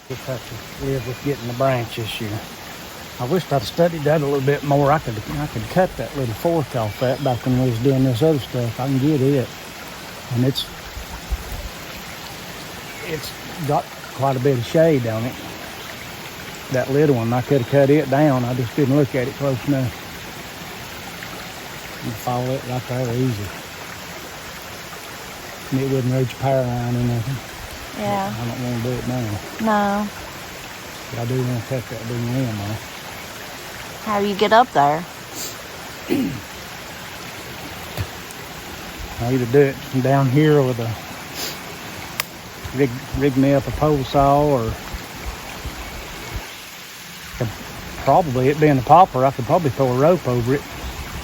Just have to live with getting the branch this year. I wished I'd studied that a little bit more. I could cut that little fork off that back when we was doing this other stuff. I can get it. And it's got quite a bit of shade on it. That little one, I could have cut it down. I just didn't look at it close enough. You follow it right there easy. And it wouldn't reach power line or nothing. Yeah. I don't want to do it now. No. But I do want to cut that big limb off. How do you get up there? I either do it from down here with a rig me up a pole saw, or probably it being a popper, I could probably throw a rope over it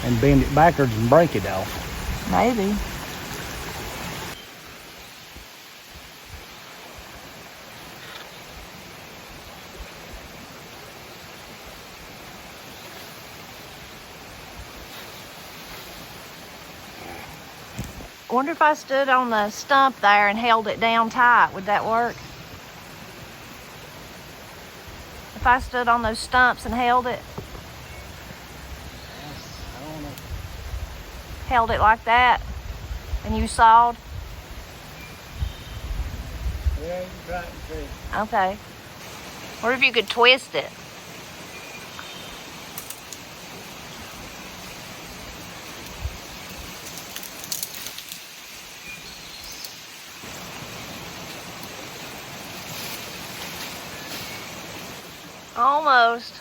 and bend it backwards and break it off. Maybe. I wonder if I stood on the stump there and held it down tight, would that work? If I stood on those stumps and held it? I don't know. Held it like that, and you sawed? Yeah, you can try it and see. Okay. What if you could twist it? Almost.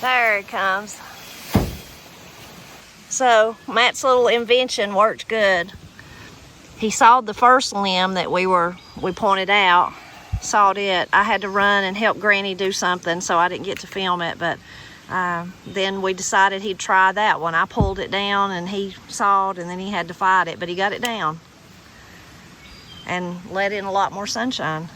There it comes. So Matt's little invention worked good. He sawed the first limb that we pointed out. Sawed it. I had to run and help Granny do something, so I didn't get to film it, but then we decided he'd try that one. I pulled it down and he sawed, and then he had to fight it, but he got it down and let in a lot more sunshine.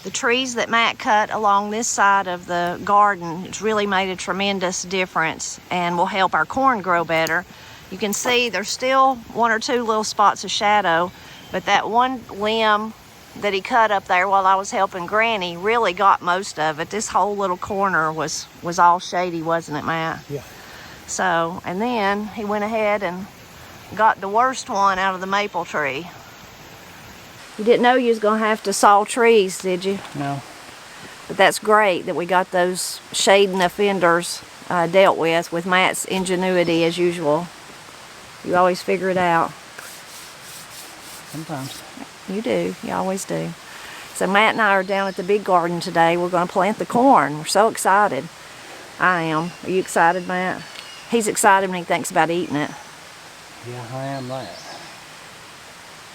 The trees that Matt cut along this side of the garden, it's really made a tremendous difference and will help our corn grow better. You can see there's still one or two little spots of shadow, but that one limb that he cut up there while I was helping Granny really got most of it. This whole little corner was all shady, wasn't it, Matt? Yeah. So, and then he went ahead and got the worst one out of the maple tree. You didn't know you was gonna have to saw trees, did you? No. But that's great that we got those shading offenders dealt with Matt's ingenuity as usual. You always figure it out. Sometimes. You do. You always do. So Matt and I are down at the big garden today. We're going to plant the corn. We're so excited. I am. Are you excited, Matt? He's excited when he thinks about eating it. Yeah, I am that.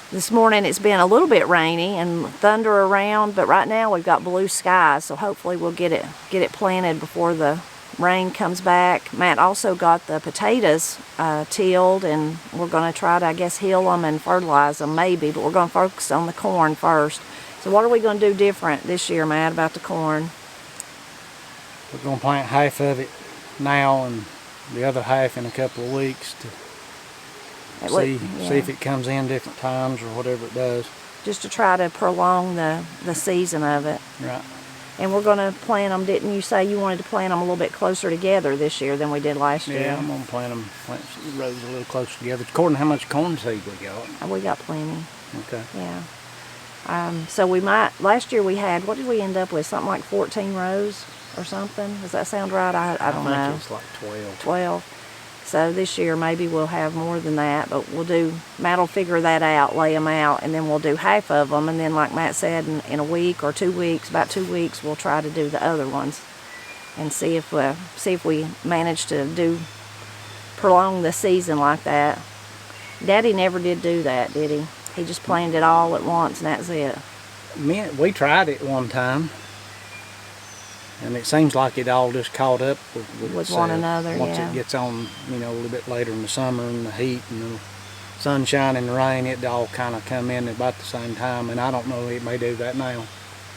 This morning it's been a little bit rainy and thunder around, but right now we've got blue skies, so hopefully we'll get it planted before the rain comes back. Matt also got the potatoes tilled, and we're going to try to, I guess, hill them and fertilize them maybe, but we're going to focus on the corn first. So what are we going to do different this year, Matt, about the corn? We're going to plant half of it now and the other half in a couple of weeks to see if it comes in different times or whatever it does. Just to try to prolong the season of it. Right. And we're going to plant them, didn't you say you wanted to plant them a little bit closer together this year than we did last year? Yeah, I'm going to plant the rows a little closer together. According to how much corn seed we got. We got plenty. Okay. Yeah. So we might, last year we had, what did we end up with? Something like 14 rows or something? Does that sound right? I don't know. I think it's like 12. 12. So this year maybe we'll have more than that, but Matt will figure that out, lay them out, and then we'll do half of them, and then like Matt said, in a week or 2 weeks, about 2 weeks, we'll try to do the other ones and see if we manage to prolong the season like that. Daddy never did do that, did he? He just planted it all at once and that's it. We tried it one time, and it seems like it all just caught up with one another. Once yeah. it gets on, a little bit later in the summer and the heat and the sunshine and the rain, it all kind of come in about the same time. And I don't know, it may do that now.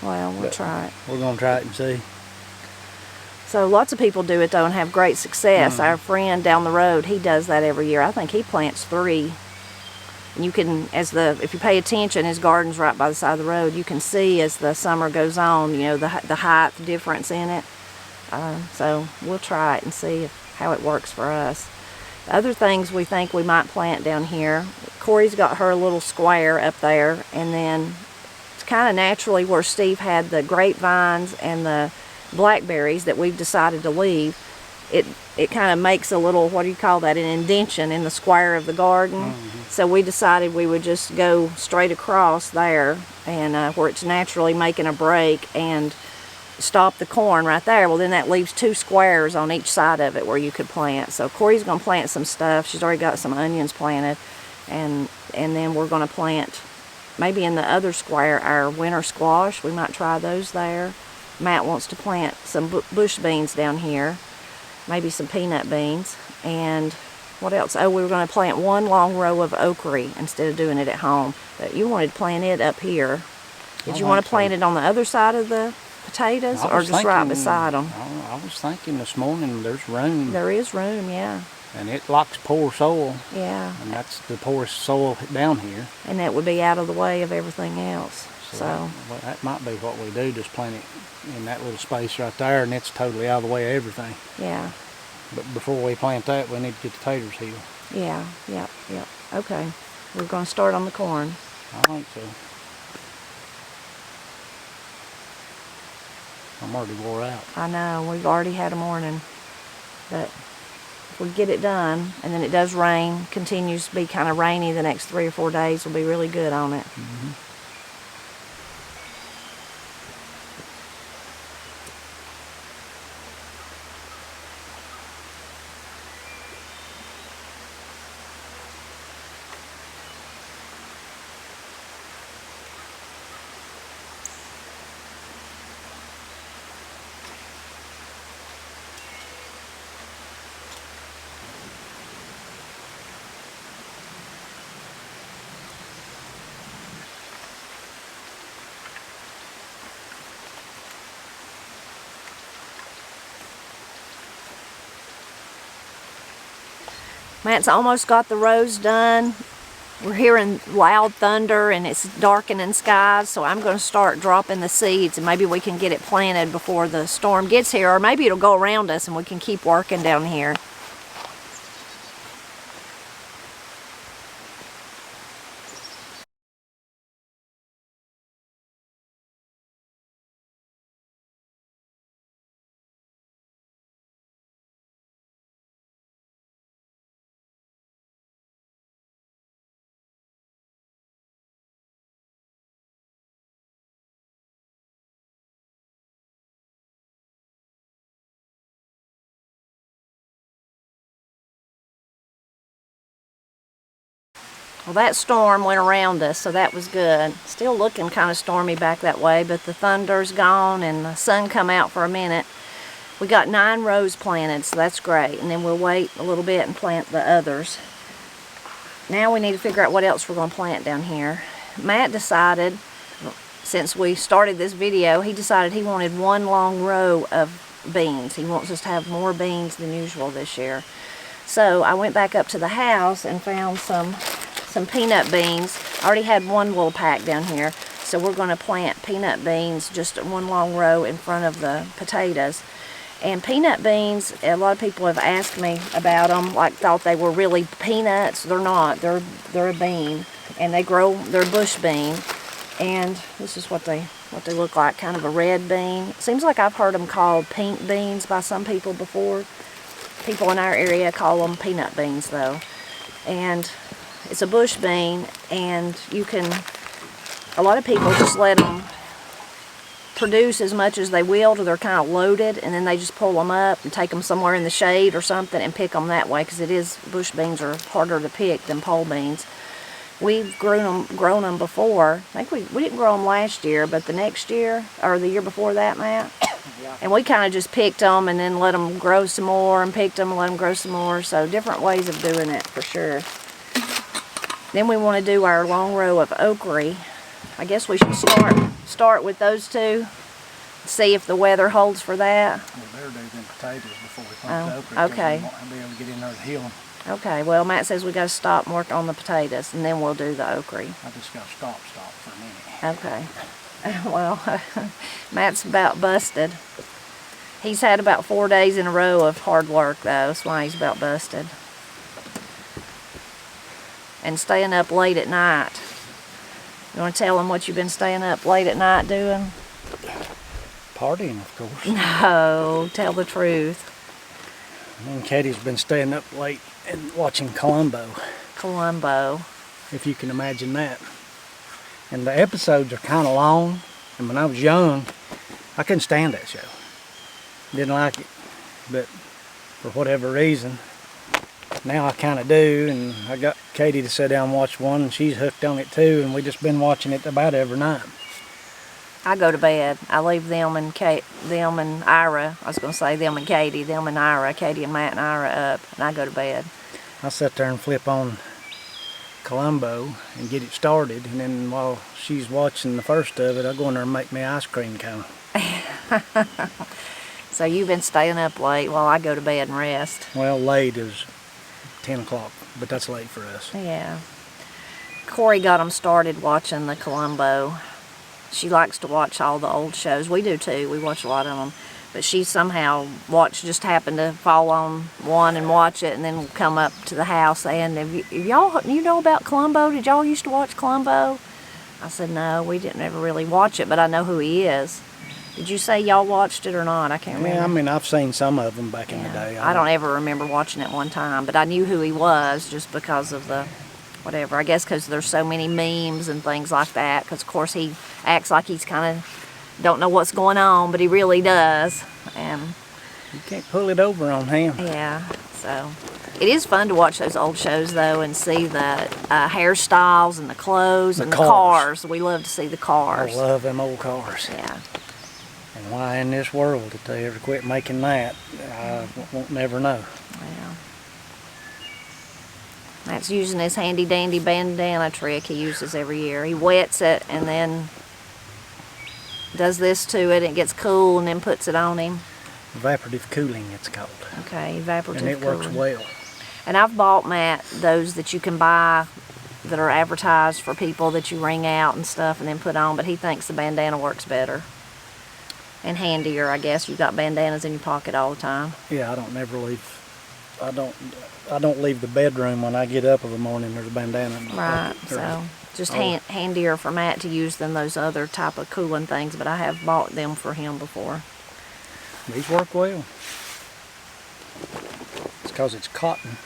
Well, we'll try it. We're going to try it and see. So lots of people do it though and have great success. Our friend down the road, he does that every year. I think he plants 3. And you can, if you pay attention, his garden's right by the side of the road. You can see as the summer goes on, you know, the height difference in it. So we'll try it and see how it works for us. Other things we think we might plant down here. Corey's got her little square up there, and then it's kind of naturally where Steve had the grapevines and the blackberries that we've decided to leave. It kind of makes a little, what do you call that, an indention in the square of the garden. So we decided we would just go straight across there, and where it's naturally making a break, and stop the corn right there. Well, then that leaves 2 squares on each side of it where you could plant. So Corey's going to plant some stuff. She's already got some onions planted, and then we're going to plant maybe in the other square our winter squash. We might try those there. Matt wants to plant some bush beans down here, maybe some peanut beans, and what else? Oh, we were going to plant 1 long row of okra instead of doing it at home. But you wanted to plant it up here. Did you want to plant it on the other side of the potatoes, or just right beside them? I was thinking this morning there's room. There is room, yeah. And it likes poor soil. Yeah. And that's the poorest soil down here. And that would be out of the way of everything else. So that might be what we do, just plant it in that little space right there, and it's totally out of the way of everything. Yeah. But before we plant that, we need to get the taters healed. Yeah, yep. Okay. We're going to start on the corn. I think so. I'm already wore out. I know, we've already had a morning. But if we get it done, and then it does rain, continues to be kind of rainy the next 3 or 4 days, we'll be really good on it. Matt's almost got the rows done. We're hearing loud thunder and it's darkening skies, so I'm going to start dropping the seeds, and maybe we can get it planted before the storm gets here, or maybe it'll go around us and we can keep working down here. Well, that storm went around us, so that was good. Still looking kind of stormy back that way, but the thunder's gone and the sun come out for a minute. We got 9 rows planted, so that's great. And then we'll wait a little bit and plant the others. Now we need to figure out what else we're going to plant down here. Matt decided, since we started this video, he decided he wanted 1 long row of beans. He wants us to have more beans than usual this year. So I went back up to the house and found some peanut beans. I already had 1 little pack down here, so we're going to plant peanut beans just 1 long row in front of the potatoes. And peanut beans, a lot of people have asked me about them, like thought they were really peanuts. They're not. They're a bean, and they grow. They're a bush bean, and this is what they look like, kind of a red bean. It seems like I've heard them called pink beans by some people before. People in our area call them peanut beans though, and it's a bush bean, and you can, a lot of people just let them produce as much as they will till they're kind of loaded, and then they just pull them up and take them somewhere in the shade or something and pick them that way, because bush beans are harder to pick than pole beans. We've grown them before. I think we didn't grow them last year, but the next year, or the year before that, Matt. Yeah. And we kind of just picked them and then let them grow some more, and picked them and let them grow some more. So different ways of doing it for sure. Then we want to do our long row of okra. I guess we should start with those 2. See if the weather holds for that. Well, there, David. potatoes before we plant the okra. 'Cause okay. we won't be able to get in there to heal them. Okay, well, Matt says we got to stop and work on the potatoes, and then we'll do the okra. I just got to stop for a minute. Okay. Well, Matt's about busted. He's had about 4 days in a row of hard work, though. That's why he's about busted. And staying up late at night. You want to tell him what you've been staying up late at night doing? Partying, of course. No, tell the truth. Me and Katie's been staying up late and watching Columbo, Columbo. if you can imagine that. And the episodes are kind of long, and when I was young, I couldn't stand that show. Didn't like it, but for whatever reason, now I kind of do, and I got Katie to sit down and watch one, and she's hooked on it too, and we just been watching it about every night. I go to bed. I leave them and Ira. I was going to say them and Katie, them and Ira, Katie and Matt and Ira up, and I go to bed. I sit there and flip on Columbo and get it started, and then while she's watching the first of it, I go in there and make me ice cream cone. So you've been staying up late while I go to bed and rest. Well, late is 10 o'clock, but that's late for us. Yeah. Corey got them started watching the Columbo. She likes to watch all the old shows. We do too. We watch a lot of them. But she somehow just happened to fall on one and watch it, and then come up to the house and, have y'all, you know about Columbo? Did y'all used to watch Columbo? I said, no, we didn't ever really watch it, but I know who he is. Did you say y'all watched it or not? I can't remember. Yeah, I mean, I've seen some of them back in the day. I don't ever remember watching it one time, but I knew who he was just because of the whatever. I guess because there's so many memes and things like that, because of course he acts like he's kind of don't know what's going on, but he really does. And you can't pull it over on him. yeah, so it is fun to watch those old shows though, and see the hairstyles and the clothes and the cars. We love to see the cars. I love them old cars. Yeah. And why in this world did they ever quit making that? I won't never know. Well, Matt's using his handy dandy bandana trick he uses every year. He wets it and then does this to it, and it gets cool, and then puts it on him. Evaporative cooling, it's called. Okay, evaporative and it cooling. works well. And I've bought Matt those that you can buy that are advertised for people that you wring out and stuff and then put on, but he thinks the bandana works better and handier, I guess. You've got bandanas in your pocket all the time. Yeah, I don't leave the bedroom when I get up of the morning. There's a bandana in my Right, pocket. so just handier for Matt to use than those other type of cooling things, but I have bought them for him before. These work well. It's because it's cotton.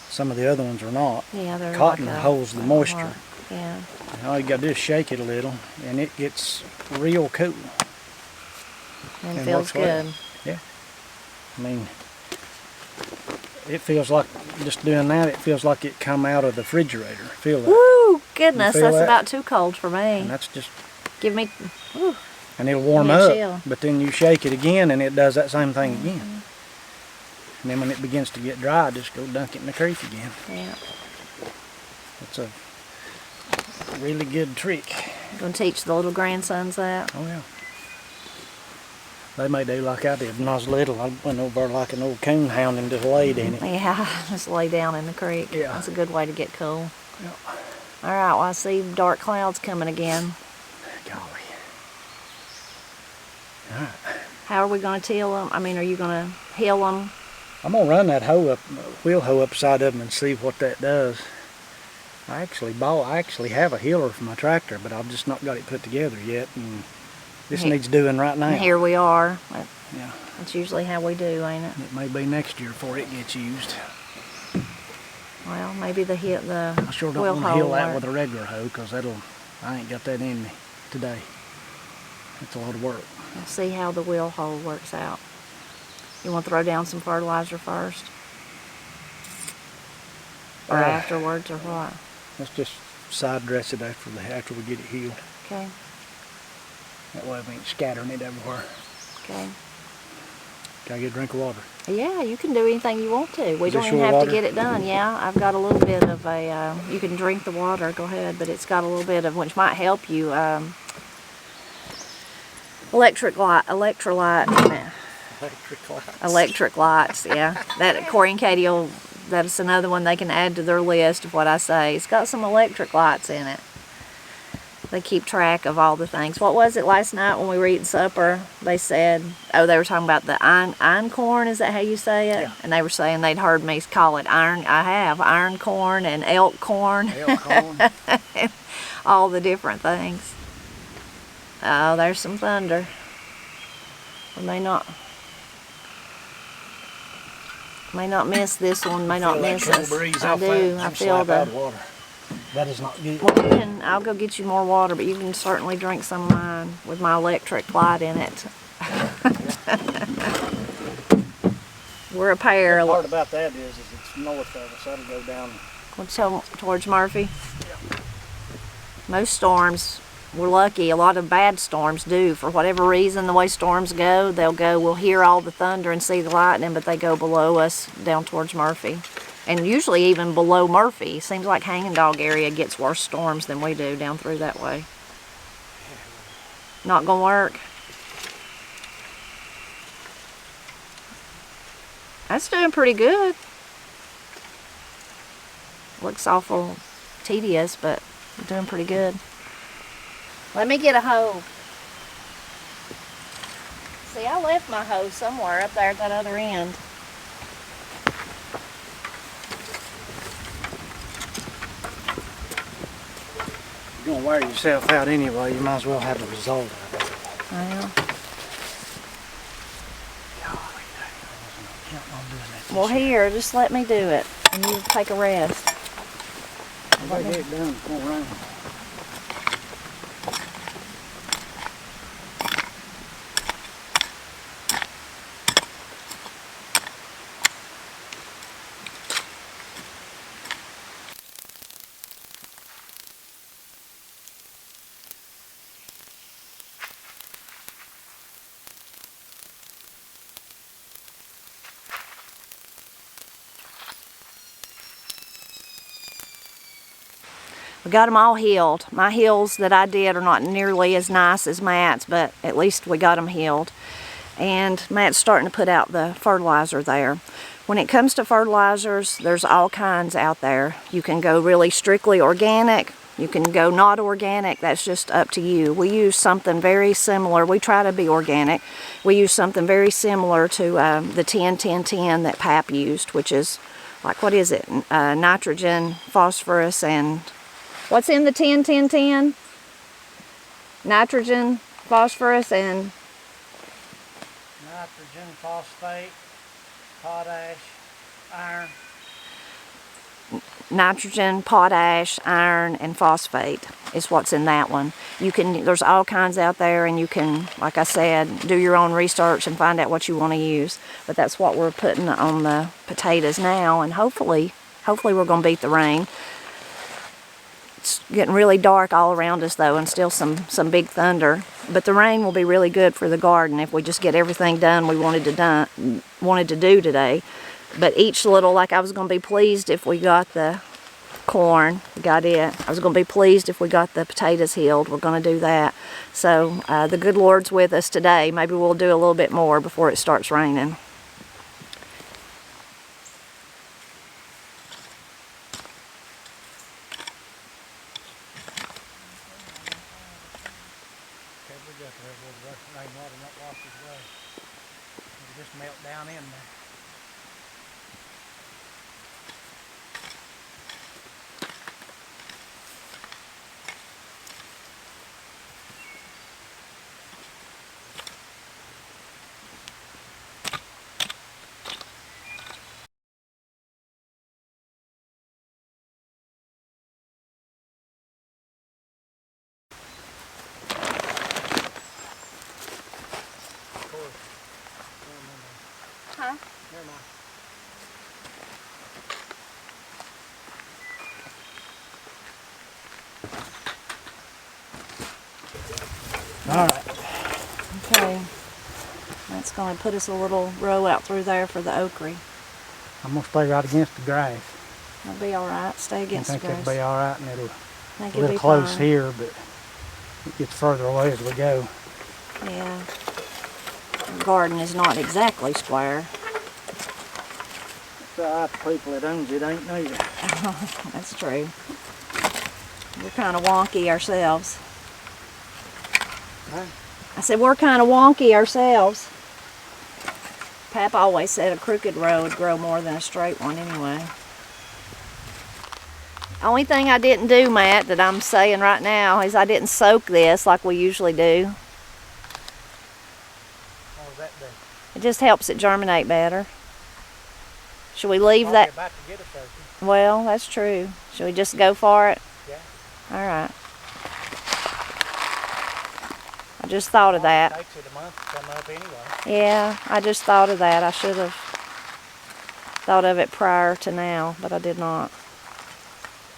Some of the other ones are not. Yeah, they're cotton like holds the moisture. Yeah. And all you got to do is shake it a little, and it gets real cool. And it feels good. Well. Yeah. I mean, it feels like, just doing that, it feels like it come out of the refrigerator. Feel that? Woo! Goodness, feel that's that? about too cold for me. And that's just... Give me... Woo. And it'll warm Give me a up, chill. but then you shake it again, and it does that same thing again. And then when it begins to get dry, just go dunk it in the creek again. Yeah. It's a really good trick. You gonna teach the little grandsons that? Oh, yeah. They may do like I did when I was little. I went over like an old coon hound and just laid in it. Yeah, just lay down in the creek. Yeah. That's a good way to get cool. Yeah. All right, well, I see dark clouds coming again. Golly. All right. How are we going to till them? I mean, are you going to hill them? I'm going to run that wheel hoe up side of them and see what that does. I actually have a healer for my tractor, but I've just not got it put together yet. And this needs doing right now. And here we are. Yeah. That's usually how we do, ain't it? It may be next year before it gets used. Well, maybe the I sure don't wheel want to hoe heal that work. with a regular hoe, because I ain't got that in me today. It's a lot of work. We'll see how the wheel hole works out. You want to throw down some fertilizer first? Or afterwards, or what? Let's just side dress it after we get it healed. Okay. That way we ain't scattering it everywhere. Okay. Can I get a drink of water? Yeah, you can do anything you want to. We Is don't this even your have water? to get it done. Yeah, I've got a little bit of a, you can drink the water, go ahead, but it's got a little bit of, which might help you, electrolyte in it. Electric lights. Electric lights, yeah. That Corey and Katie will, that's another one they can add to their list of what I say. It's got some electric lights in it. They keep track of all the things. What was it last night when we were eating supper? They said, oh, they were talking about the iron corn, is that how you say it? Yeah. And they were saying they'd heard me call it iron corn and elk corn. Elk corn. All the different things. Oh, there's some thunder. We may not miss this one, may not miss us. I do, I feel the water. That is not good. Well, I'll go get you more water, but you can certainly drink some of mine with my electric light in it. We're a pair. The part about that is it's north of us. That'll go down. Towards Murphy? Yeah. Most storms, we're lucky, a lot of bad storms do. For whatever reason, the way storms go, we'll hear all the thunder and see the lightning, but they go below us down towards Murphy. And usually even below Murphy. Seems like Hanging Dog area gets worse storms than we do down through that way. Not gonna work. That's doing pretty good. Looks awful tedious, but doing pretty good. Let me get a hoe. See, I left my hoe somewhere up there at that other end. You're gonna wear yourself out anyway. You might as well have the result of it. Well, here, just let me do it, and you take a rest. If I get it done, it's gonna rain. We got them all healed. My heels that I did are not nearly as nice as Matt's, but at least we got them healed. And Matt's starting to put out the fertilizer there. When it comes to fertilizers, there's all kinds out there. You can go really strictly organic. You can go not organic. That's just up to you. We use something very similar. We try to be organic. We use something very similar to the 10-10-10 that Pap used, which is like, what is it? Nitrogen, phosphorus, and what's in the 10-10-10? Nitrogen, phosphorus, and Nitrogen, phosphate, potash, iron. Nitrogen, potash, iron, and phosphate is what's in that one. There's all kinds out there, and you can, like I said, do your own research and find out what you want to use. But that's what we're putting on the potatoes now, and hopefully we're going to beat the rain. It's getting really dark all around us though, and still some big thunder. But the rain will be really good for the garden if we just get everything done we wanted to do today. But each little, like I was going to be pleased if we got the corn, got it. I was going to be pleased if we got the potatoes healed. We're going to do that. So the good Lord's with us today. Maybe we'll do a little bit more before it starts raining. Rainwater not wash his way. It'll just melt down in there. Huh? Never mind. All right. Okay. That's going to put us a little row out through there for the okra. I'm going to stay right against the grass. That'll be all right. Stay against the I think grass. it'll be all right, and it'll Think a it'll little be close fine. here, but it gets further away as we go. Yeah. The garden is not exactly square. The people that owns it ain't neither. That's true. We're kind of wonky ourselves. Huh? I said we're kind of wonky ourselves. Pap always said a crooked road would grow more than a straight one anyway. Only thing I didn't do, Matt, that I'm saying right now is I didn't soak this like we usually do. What does that do? It just helps it germinate better. Should we leave Probably that? about to get a soaking. Well, that's true. Should we just go for it? Yeah. All right. I just thought of that. It takes it a month to come up anyway. Yeah, I just thought of that. I should have thought of it prior to now, but I did not.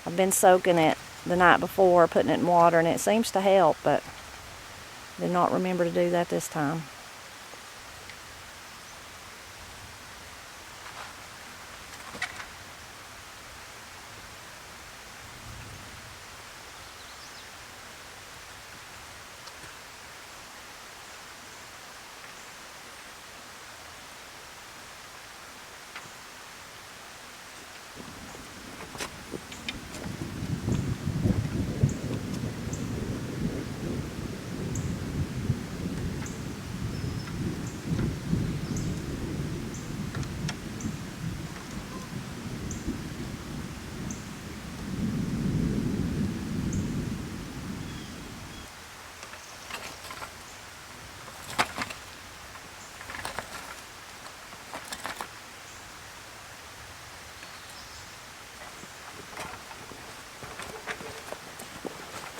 I've been soaking it the night before, putting it in water, and it seems to help, but did not remember to do that this time.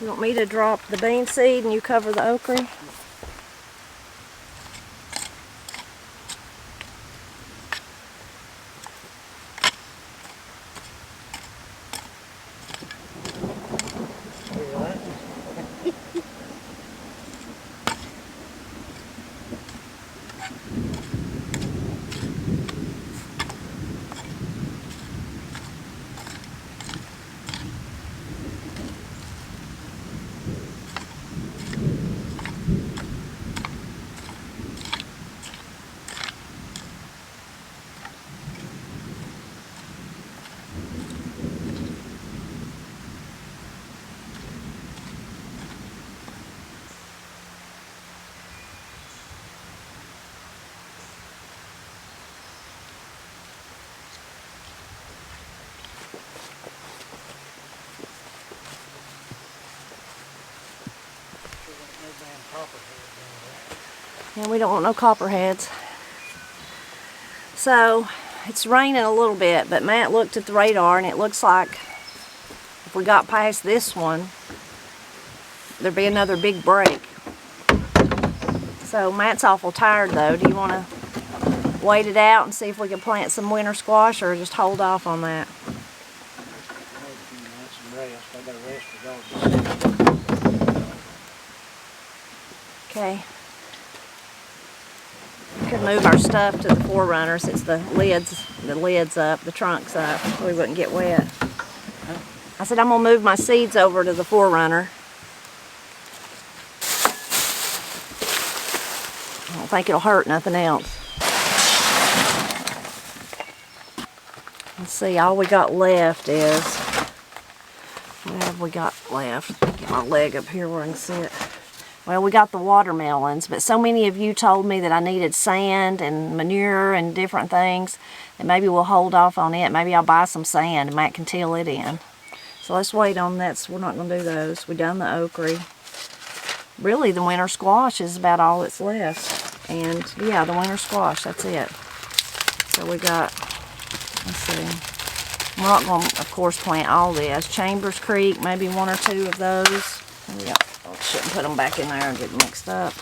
You want me to drop the bean seed and you cover the okra? Yeah, we don't want no copperheads. So, it's raining a little bit, but Matt looked at the radar and it looks like if we got past this one, there'd be another big break. So, Matt's awful tired though. Do you want to wait it out and see if we can plant some winter squash or just hold off on that? Okay. Could move our stuff to the forerunner since the lid's up, the trunk's up, so we wouldn't get wet. I said I'm gonna move my seeds over to the forerunner. I don't think it'll hurt nothing else. Let's see, all we got left is, what have we got left? Get my leg up here where I can see it. Well, we got the watermelons, but so many of you told me that I needed sand and manure and different things, and maybe we'll hold off on it. Maybe I'll buy some sand and Matt can till it in. So let's wait on that. So we're not going to do those. We done the okra. Really, the winter squash is about all that's left. And yeah, the winter squash, that's it. So we got, let's see. We're not going to, of course, plant all this. Chambers Creek, maybe one or two of those. Yeah. Shouldn't put them back in there and get mixed up.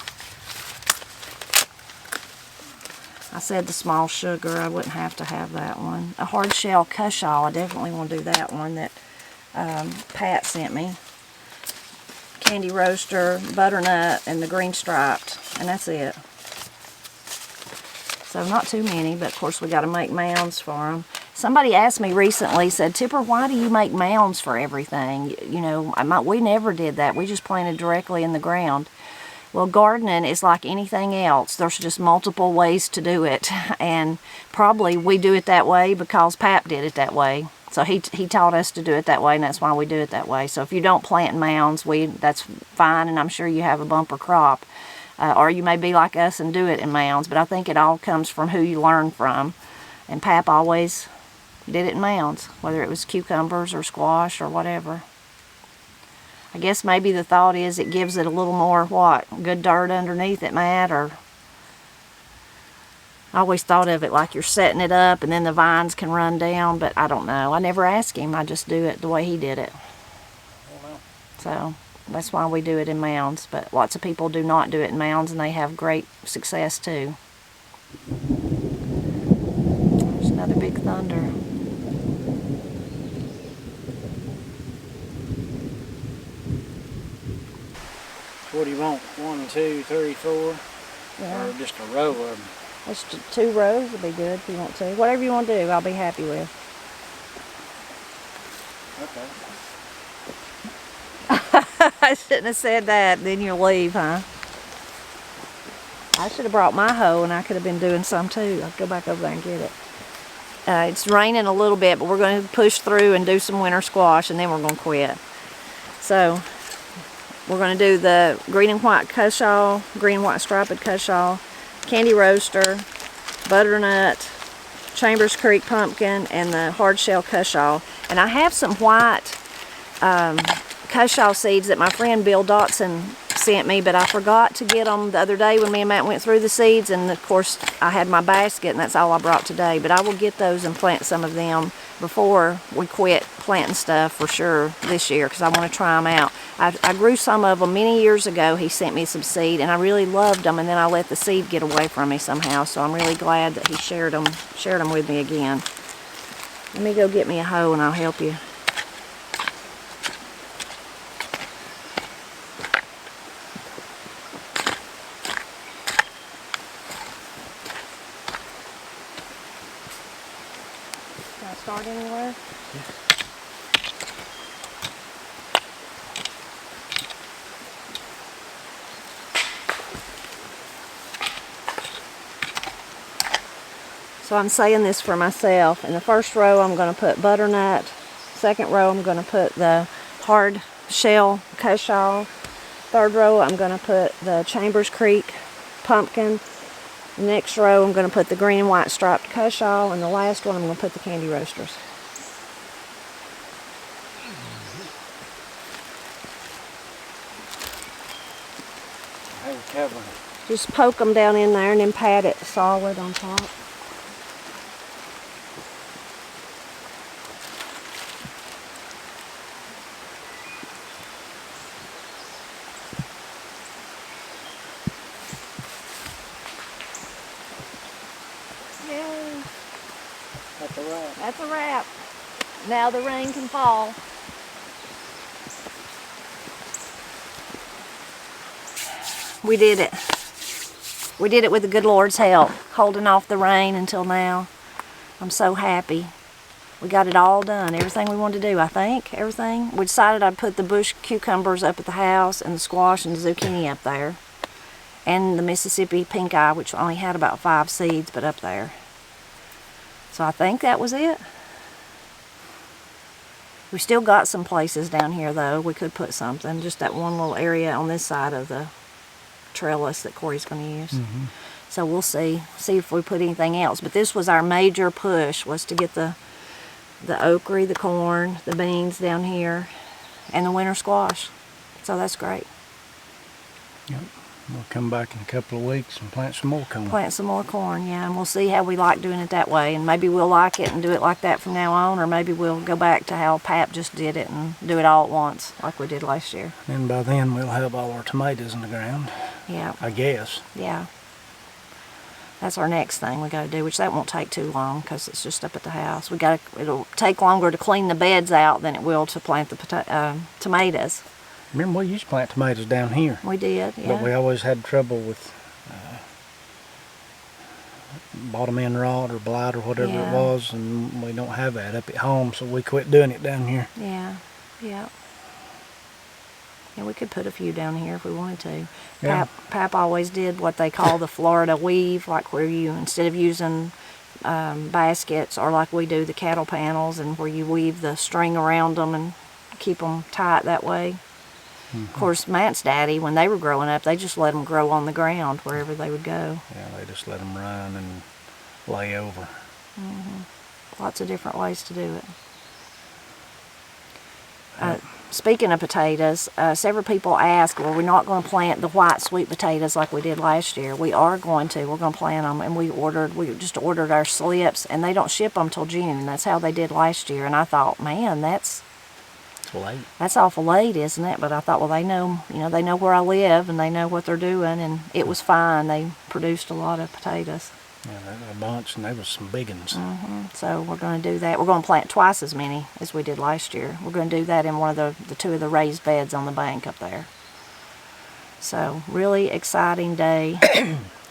I said the small sugar, I wouldn't have to have that one. A hard shell cushaw, I definitely want to do that one that Pat sent me. Candy roaster, butternut, and the green striped, and that's it. So not too many, but of course we got to make mounds for them. Somebody asked me recently, said, Tipper, why do you make mounds for everything? You know, we never did that. We just planted directly in the ground. Well, gardening is like anything else. There's just multiple ways to do it. And probably we do it that way because Pap did it that way. So he taught us to do it that way, and that's why we do it that way. So if you don't plant in mounds, that's fine, and I'm sure you have a bumper crop. Or you may be like us and do it in mounds, but I think it all comes from who you learn from. And Pap always did it in mounds, whether it was cucumbers or squash or whatever. I guess maybe the thought is it gives it a little more, good dirt underneath it, Matt, or... I always thought of it like you're setting it up and then the vines can run down, but I don't know. I never ask him. I just do it the way he did it. So that's why we do it in mounds. But lots of people do not do it in mounds, and they have great success too. There's another big thunder. What do you want? 1, 2, 3, 4? Yeah. Or just a row of them? That's 2 rows would be good if you want to. Whatever you want to do, I'll be happy with. Okay. I shouldn't have said that, then you'll leave, huh? I should have brought my hoe and I could have been doing some too. I'll go back over there and get it. It's raining a little bit, but we're going to push through and do some winter squash, and then we're going to quit. So we're going to do the green and white cushaw, green and white striped cushaw, candy roaster, butternut, Chambers Creek pumpkin, and the hard shell cushaw. And I have some white cushaw seeds that my friend Bill Dotson sent me, but I forgot to get them the other day when me and Matt went through the seeds, and of course I had my basket and that's all I brought today. But I will get those and plant some of them before we quit planting stuff for sure this year, because I want to try them out. I grew some of them many years ago. He sent me some seed and I really loved them, and then I let the seed get away from me somehow, so I'm really glad that he shared them with me again. Let me go get me a hoe and I'll help you. Can I start anywhere? Yeah. So I'm saying this for myself. In the first row I'm going to put butternut. Second row I'm going to put the hard shell cushaw. Third row I'm going to put the Chambers Creek pumpkin. The next row I'm going to put the green and white striped cushaw. And the last one I'm going to put the candy roasters. How you covering it? Just poke them down in there and then pat it solid on top. Yay. That's a wrap. That's a wrap. Now the rain can fall. We did it. We did it with the good Lord's help, holding off the rain until now. I'm so happy. We got it all done, everything we wanted to do, I think, everything. We decided I'd put the bush cucumbers up at the house and the squash and the zucchini up there. And the Mississippi pink eye, which only had about 5 seeds, but up there. So I think that was it. We still got some places down here, though. We could put something, just that one little area on this side of the trellis that Corey's going to use. Mm-hmm. So we'll see if we put anything else. But this was our major push, was to get the okra, the corn, the beans down here, and the winter squash. So that's great. Yep. We'll come back in a couple of weeks and plant some more corn. Plant some more corn, yeah, and we'll see how we like doing it that way. And maybe we'll like it and do it like that from now on, or maybe we'll go back to how Pap just did it and do it all at once, like we did last year. And by then we'll have all our tomatoes in the ground. Yeah. I guess. Yeah. That's our next thing we got to do, which that won't take too long because it's just up at the house. It'll take longer to clean the beds out than it will to plant the tomatoes. Remember, we used to plant tomatoes down here. We did, yeah. But we always had trouble with bottom end rot or blight or whatever it was, and we don't have that up at home, so we quit doing it down here. Yeah, yeah. Yeah, we could put a few down here if we wanted to. Yeah. Pap always did what they call the Florida weave, like where you, instead of using baskets or like we do the cattle panels, and where you weave the string around them and keep them tight that way. Of course, Matt's daddy, when they were growing up, they just let them grow on the ground wherever they would go. Yeah, they just let them run and lay over. Lots of different ways to do it. Speaking of potatoes, several people ask, well, we're not going to plant the white sweet potatoes like we did last year. We are going to. We're going to plant them, and we just ordered our slips, and they don't ship them till June. That's how they did last year. And I thought, man, that's late. That's awful late, isn't it? But I thought, well, they know, they know where I live, and they know what they're doing, and it was fine. They produced a lot of potatoes. Yeah, a bunch, and there was some big ones. So we're going to do that. We're going to plant twice as many as we did last year. We're going to do that in one of the two of the raised beds on the bank up there. So really exciting day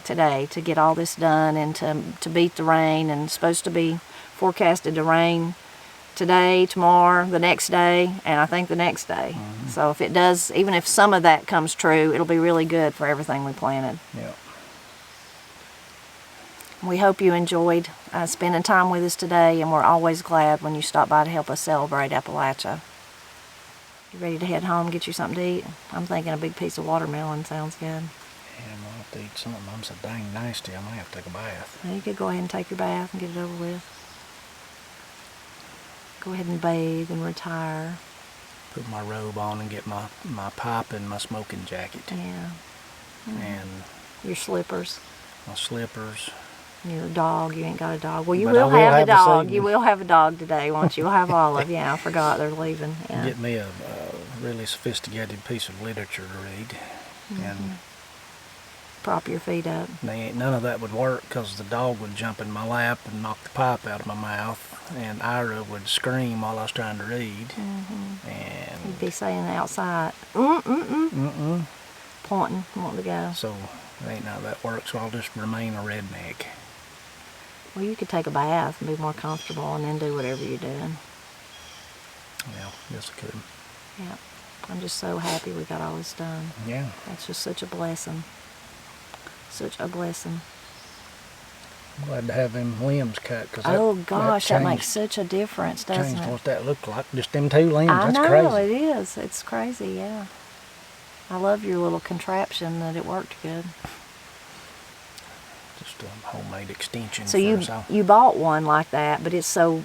today to get all this done and to beat the rain. And it's supposed to be forecasted to rain today, tomorrow, the next day, and I think the next day. So if it does, even if some of that comes true, it'll be really good for everything we planted. Yeah. We hope you enjoyed spending time with us today, and we're always glad when you stop by to help us celebrate Appalachia. You ready to head home, get you something to eat? I'm thinking a big piece of watermelon sounds good. Yeah, I'm gonna have to eat something. I'm so dang nasty, I might have to take a bath. Well, you could go ahead and take your bath and get it over with. Go ahead and bathe and retire. Put my robe on and get my pipe and my smoking jacket. Yeah. And Your slippers. my slippers. Your dog. You ain't got a dog. Well, you But I will will have a have this dog. evening. You will have a dog today, won't you? You'll have Olive. Yeah, I forgot they're leaving. Yeah. Get me a really sophisticated piece of literature to read. And Prop your feet up. none of that would work because the dog would jump in my lap and knock the pipe out of my mouth, and Ira would scream while I was trying to read. And You'd be saying outside, pointing, wanting to go. so ain't none of that work, so I'll just remain a redneck. Well, you could take a bath and be more comfortable and then do whatever you're doing. Yeah, yes I could. Yeah. I'm just so happy we got all this done. Yeah. That's just such a blessing. Such a blessing. I'm glad to have them limbs cut. Cause Oh gosh, that makes changed- such a difference, doesn't changed it? what that looked like. Just them two limbs. I That's know, crazy. it is. It's crazy, yeah. I love your little contraption that it worked good. Just a homemade extension. So for us all. you bought one like that, but it's so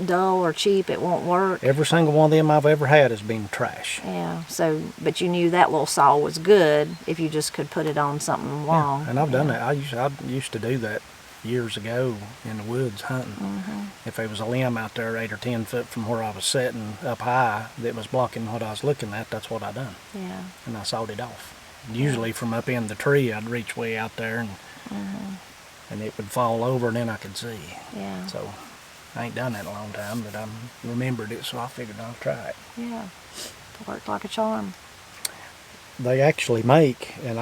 dull or cheap it won't work. Every single one of them I've ever had has been trash. Yeah. So, but you knew that little saw was good if you just could put it on something long. Yeah, and I've done that. I used to do that years ago in the woods hunting. If there was a limb out there 8 or 10 foot from where I was sitting up high that was blocking what I was looking at, that's what I done. Yeah. And I sawed it off. Usually from up in the tree, I'd reach way out there and it would fall over and then I could see. Yeah. So I ain't done that in a long time, but I remembered it, so I figured I'd try it. Yeah. It worked like a charm. They actually make, and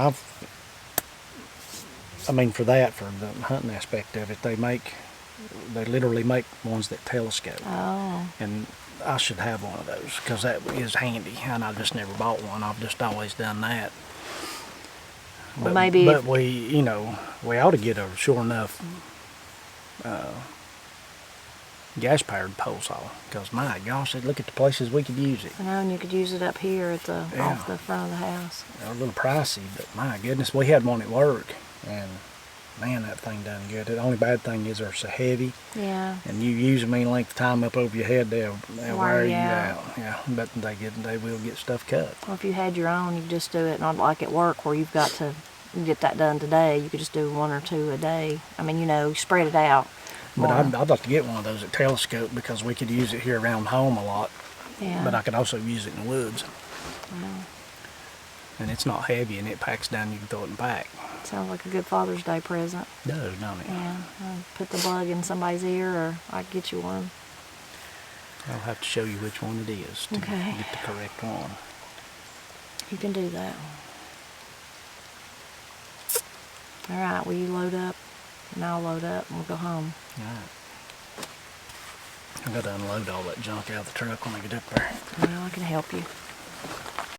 for the hunting aspect of it, they literally make ones that telescope. Oh. And I should have one of those because that is handy, and I just never bought one. I've just always done that. Well, But, maybe but if- we ought to get a sure enough gas-powered pole saw because my gosh, look at the places we could use it. I know, and you could use it up here at the Yeah. off the front of the house. They're a little pricey, but my goodness, we had one at work, and man, that thing done good. The only bad thing is they're so heavy, Yeah. and you use them any length of time up over your head, they'll wear you out. out. Yeah, but they will get stuff cut. Well, if you had your own, you could just do it, not like at work where you've got to get that done today. You could just do 1 or 2 a day. I mean, spread it out. But more. I'd like to get one of those at telescope because we could use it here around home a lot. Yeah. But I could also use it in the woods. And it's not heavy and it packs down. You can throw it in pack. Sounds like a good Father's Day present. It does, don't it? Yeah. Put the bug in somebody's ear, or I'd get you one. I'll have to show you which one it is to Okay. get the correct one. You can do that. All right. Will you load up? And I'll load up, and we'll go home. All right. I've got to unload all that junk out of the truck when I get up there. Well, I can help you.